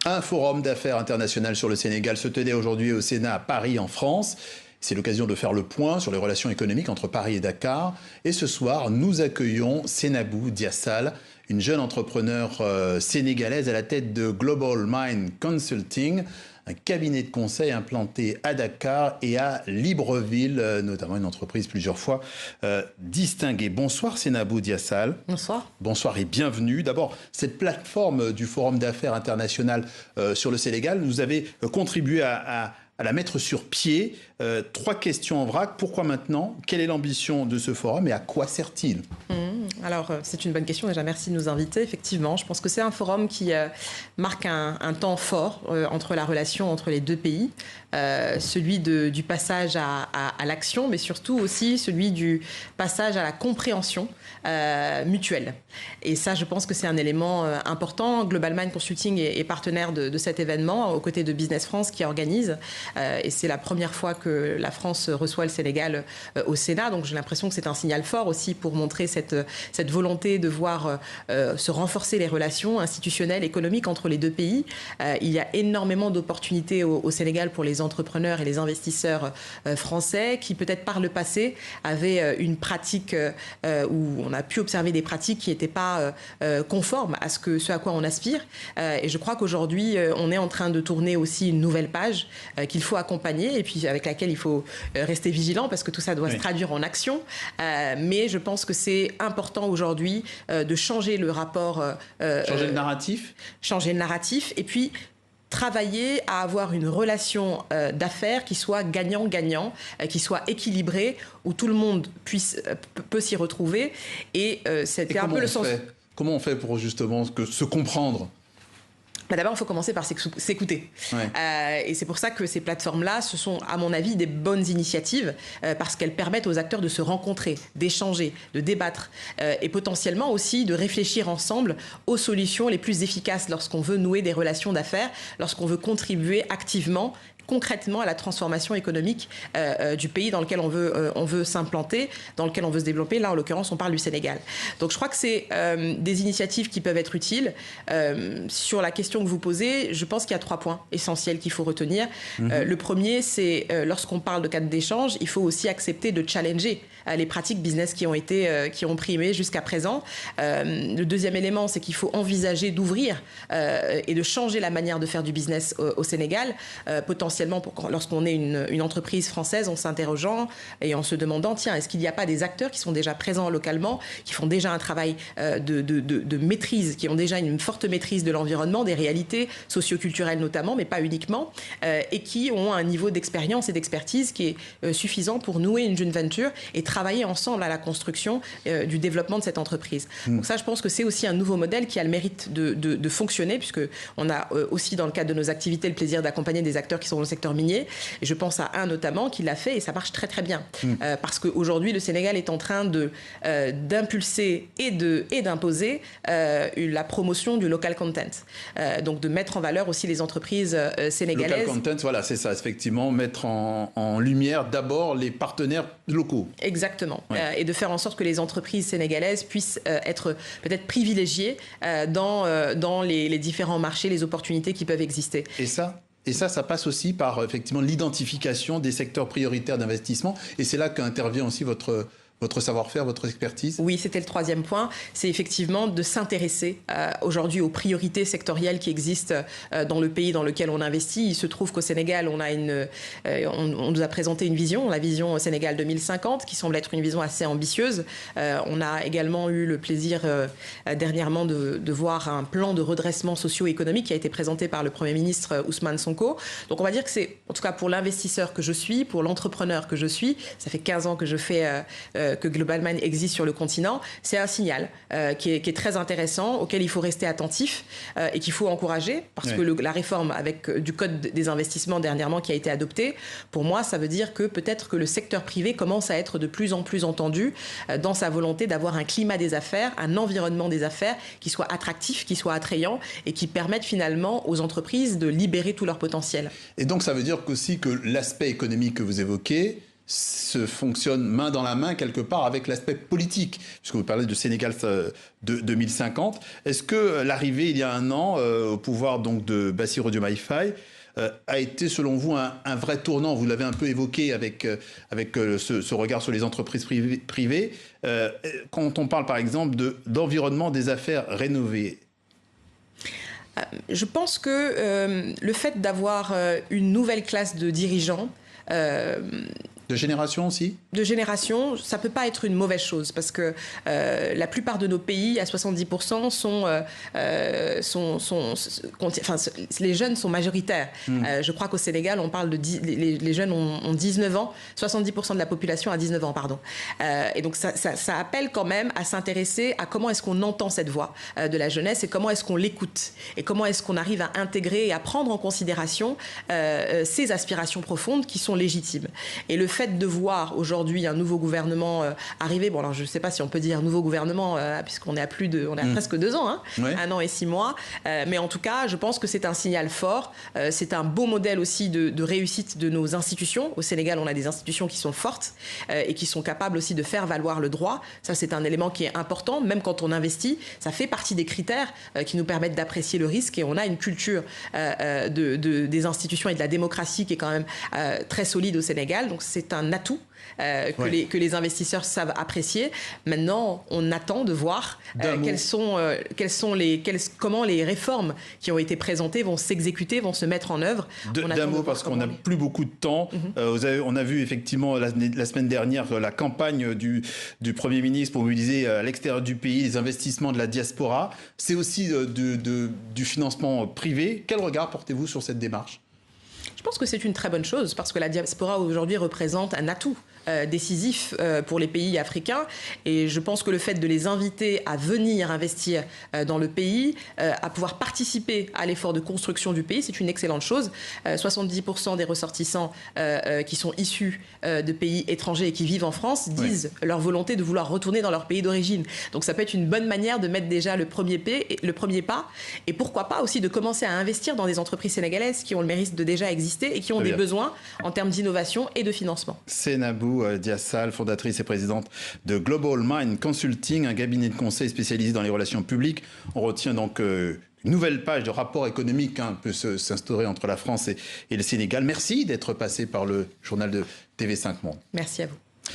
Un forum d'affaires international sur le Sénégal se tenait aujourd'hui au Sénat à Paris, en France. C'est l'occasion de faire le point sur les relations économiques entre Paris et Dakar. Et ce soir, nous accueillons Seynabou Diassal, une jeune entrepreneure sénégalaise à la tête de Global Mind Consulting, un cabinet de conseil implanté à Dakar et à Libreville, notamment une entreprise plusieurs fois distinguée. Bonsoir Seynabou Diassal. Bonsoir. Bonsoir et bienvenue. D'abord, cette plateforme du Forum d'affaires international sur le Sénégal, vous avez contribué à la mettre sur pied. 3 questions en vrac. Pourquoi maintenant? Quelle est l'ambition de ce forum et à quoi sert-il? Alors, c'est une bonne question. Déjà, merci de nous inviter. Effectivement, je pense que c'est un forum qui marque un temps fort entre la relation entre les deux pays. Celui du passage à l'action, mais surtout aussi celui du passage à la compréhension mutuelle. Et ça, je pense que c'est un élément important. Global Mind Consulting est partenaire de cet événement, aux côtés de Business France qui organise. Et c'est la première fois que la France reçoit le Sénégal au Sénat. Donc j'ai l'impression que c'est un signal fort aussi pour montrer cette volonté de voir se renforcer les relations institutionnelles, économiques entre les deux pays. Il y a énormément d'opportunités au Sénégal pour les entrepreneurs et les investisseurs français qui, peut-être par le passé, avaient une pratique où on a pu observer des pratiques qui n'étaient pas conformes à ce à quoi on aspire. Et je crois qu'aujourd'hui, on est en train de tourner aussi une nouvelle page qu'il faut accompagner et puis avec laquelle il faut rester vigilant parce que tout ça doit se traduire en action. Mais je pense que c'est important aujourd'hui de changer le rapport. Changer le narratif. Changer le narratif et puis travailler à avoir une relation d'affaires qui soit gagnant-gagnant, qui soit équilibrée, où tout le monde peut s'y retrouver. Et c'était un peu le sens. Comment on fait pour justement se comprendre? D'abord, il faut commencer par s'écouter. Ouais. Et c'est pour ça que ces plateformes-là, ce sont, à mon avis, des bonnes initiatives parce qu'elles permettent aux acteurs de se rencontrer, d'échanger, de débattre et potentiellement aussi de réfléchir ensemble aux solutions les plus efficaces lorsqu'on veut nouer des relations d'affaires, lorsqu'on veut contribuer activement concrètement à la transformation économique du pays dans lequel on veut s'implanter, dans lequel on veut se développer. Là, en l'occurrence, on parle du Sénégal. Donc, je crois que c'est des initiatives qui peuvent être utiles. Sur la question que vous posez, je pense qu'il y a 3 points essentiels qu'il faut retenir. Le premier, c'est lorsqu'on parle de cadre d'échange, il faut aussi accepter de challenger les pratiques business qui ont primé jusqu'à présent. Le deuxième élément, c'est qu'il faut envisager d'ouvrir et de changer la manière de faire du business au Sénégal, potentiellement lorsqu'on est une entreprise française, en s'interrogeant et en se demandant, tiens, est-ce qu'il n'y a pas des acteurs qui sont déjà présents localement, qui font déjà un travail de maîtrise, qui ont déjà une forte maîtrise de l'environnement, des réalités socioculturelles notamment, mais pas uniquement, et qui ont un niveau d'expérience et d'expertise qui est suffisant pour nouer une joint venture et travailler ensemble à la construction du développement de cette entreprise. Donc ça, je pense que c'est aussi un nouveau modèle qui a le mérite de fonctionner, puisqu'on a aussi dans le cadre de nos activités le plaisir d'accompagner des acteurs qui sont dans le secteur minier. Et je pense à un notamment qui l'a fait et ça marche très très bien. Parce qu'aujourd'hui, le Sénégal est en train d'impulser et d'imposer la promotion du local content. Donc de mettre en valeur aussi les entreprises sénégalaises. Local content, voilà, c'est ça, effectivement, mettre en lumière d'abord les partenaires locaux. Exactement. Et de faire en sorte que les entreprises sénégalaises puissent être peut-être privilégiées dans les différents marchés, les opportunités qui peuvent exister. Et ça passe aussi par effectivement l'identification des secteurs prioritaires d'investissement. Et c'est là qu'intervient aussi votre savoir-faire, votre expertise? Oui, c'était le 3e point. C'est effectivement de s'intéresser aujourd'hui aux priorités sectorielles qui existent dans le pays dans lequel on investit. Il se trouve qu'au Sénégal, on nous a présenté une vision, la vision Sénégal 2050, qui semble être une vision assez ambitieuse. On a également eu le plaisir dernièrement de voir un plan de redressement socio-économique qui a été présenté par le Premier ministre Ousmane Sonko. Donc on va dire que c'est, en tout cas pour l'investisseur que je suis, pour l'entrepreneur que je suis, ça fait 15 ans que je fais que Global Mind existe sur le continent, c'est un signal qui est très intéressant, auquel il faut rester attentif et qu'il faut encourager, parce que la réforme du Code des investissements dernièrement qui a été adoptée, pour moi, ça veut dire que peut-être que le secteur privé commence à être de plus en plus entendu dans sa volonté d'avoir un climat des affaires, un environnement des affaires qui soit attractif, qui soit attrayant et qui permette finalement aux entreprises de libérer tout leur potentiel. Et donc, ça veut dire aussi que l'aspect économique que vous évoquez, se fonctionne main dans la main quelque part avec l'aspect politique, puisque vous parlez de Sénégal de 2050. Est-ce que l'arrivée il y a un an au pouvoir donc de Bassirou Diomaye Faye a été selon vous un vrai tournant? Vous l'avez un peu évoqué avec ce regard sur les entreprises privées. Quand on parle par exemple d'environnement des affaires rénové. Je pense que le fait d'avoir une nouvelle classe de dirigeants... De génération aussi? De génération, ça ne peut pas être une mauvaise chose parce que la plupart de nos pays, à 70%, les jeunes sont majoritaires. Je crois qu'au Sénégal, on parle les jeunes ont 19 ans, 70% de la population a 19 ans, pardon. Et donc ça appelle quand même à s'intéresser à comment est-ce qu'on entend cette voix de la jeunesse et comment est-ce qu'on l'écoute et comment est-ce qu'on arrive à intégrer et à prendre en considération ces aspirations profondes qui sont légitimes. Et le fait de voir aujourd'hui un nouveau gouvernement arriver, bon alors je ne sais pas si on peut dire nouveau gouvernement puisqu'on est à presque 2 ans, hein, ouais. 1 an et 6 mois, mais en tout cas je pense que c'est un signal fort, c'est un beau modèle aussi de réussite de nos institutions. Au Sénégal on a des institutions qui sont fortes et qui sont capables aussi de faire valoir le droit, ça c'est un élément qui est important, même quand on investit, ça fait partie des critères qui nous permettent d'apprécier le risque et on a une culture des institutions et de la démocratie qui est quand même très solide au Sénégal, donc c'est un atout que les investisseurs savent apprécier. Maintenant, on attend de voir comment les réformes qui ont été présentées vont s'exécuter, vont se mettre en œuvre. D'un mot, parce qu'on n'a plus beaucoup de temps. On a vu effectivement la semaine dernière la campagne du Premier ministre pour mobiliser à l'extérieur du pays les investissements de la diaspora. C'est aussi du financement privé. Quel regard portez-vous sur cette démarche ? Je pense que c'est une très bonne chose parce que la diaspora aujourd'hui représente un atout décisif pour les pays africains et je pense que le fait de les inviter à venir investir dans le pays, à pouvoir participer à l'effort de construction du pays, c'est une excellente chose. 70% des ressortissants qui sont issus de pays étrangers et qui vivent en France disent leur volonté de vouloir retourner dans leur pays d'origine. Donc ça peut être une bonne manière de mettre déjà le premier pas et pourquoi pas aussi de commencer à investir dans des entreprises sénégalaises qui ont le mérite de déjà exister et qui ont des besoins en termes d'innovation et de financement. Seynabou Diassal, fondatrice et présidente de Global Mind Consulting, un cabinet de conseil spécialisé dans les relations publiques. On retient donc une nouvelle page de rapport économique peut s'instaurer entre la France et le Sénégal. Merci d'être passé par le journal de TV5 Monde. Merci à vous.